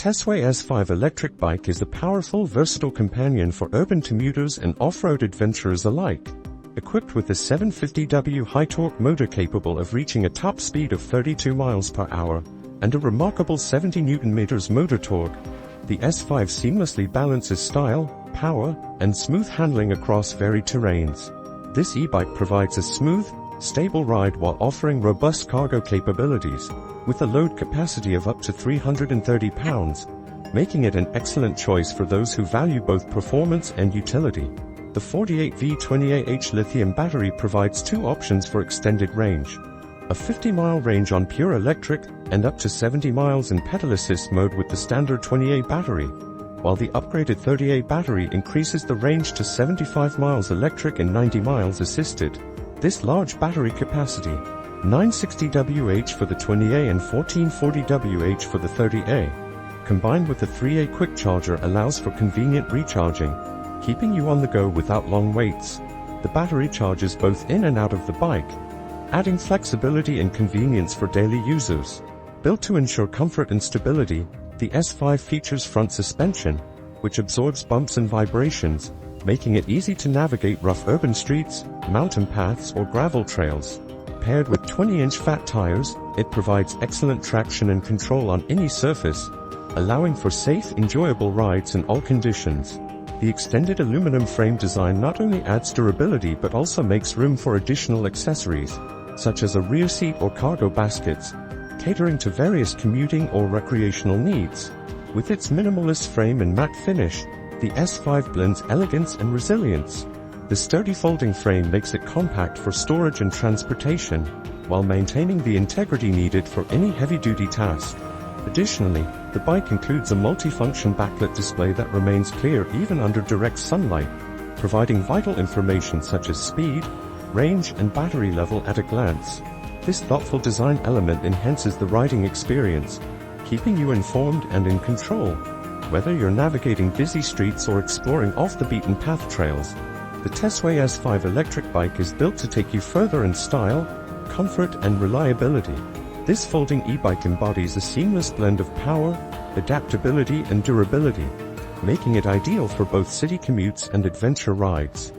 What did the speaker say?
TESWAY S5 electric bike is a powerful, versatile companion for urban commuters and off-road adventurers alike. Equipped with a 750W high-torque motor capable of reaching a top speed of 32 miles per hour and a remarkable 70 Nm motor torque, the S5 seamlessly balances style, power, and smooth handling across varied terrains. This e-bike provides a smooth, stable ride while offering robust cargo capabilities, with a load capacity of up to 330 pounds, making it an excellent choice for those who value both performance and utility. The 48V 20AH Lithium battery provides two options for extended range: a 50-mile range on pure electric, and up to 70 miles in pedal assist mode with the standard 20A battery, while the upgraded 30A battery increases the range to 75 miles electric and 90 miles assisted. This large battery capacity, 960Wh for the 20A and 1440Wh for the 30A, combined with the 3A quick charger, allows for convenient recharging, keeping you on the go without long waits. The battery charges both in and out of the bike, adding flexibility and convenience for daily users. Built to ensure comfort and stability, the S5 features front suspension, which absorbs bumps and vibrations, making it easy to navigate rough urban streets, mountain paths, or gravel trails. Paired with 20-inch fat tires, it provides excellent traction and control on any surface, allowing for safe, enjoyable rides in all conditions. The extended aluminum frame design not only adds durability but also makes room for additional accessories, such as a rear seat or cargo baskets, catering to various commuting or recreational needs. With its minimalist frame and matte finish, the S5 blends elegance and resilience. The sturdy folding frame makes it compact for storage and transportation, while maintaining the integrity needed for any heavy-duty task. Additionally, the bike includes a multifunction backlit display that remains clear even under direct sunlight, providing vital information such as speed, range, and battery level at a glance. This thoughtful design element enhances the riding experience, keeping you informed and in control. Whether you're navigating busy streets or exploring off-the-beaten-path trails, the TESWAY S5 electric bike is built to take you further in style, comfort, and reliability. This folding e-bike embodies a seamless blend of power, adaptability, and durability, making it ideal for both city commutes and adventure rides.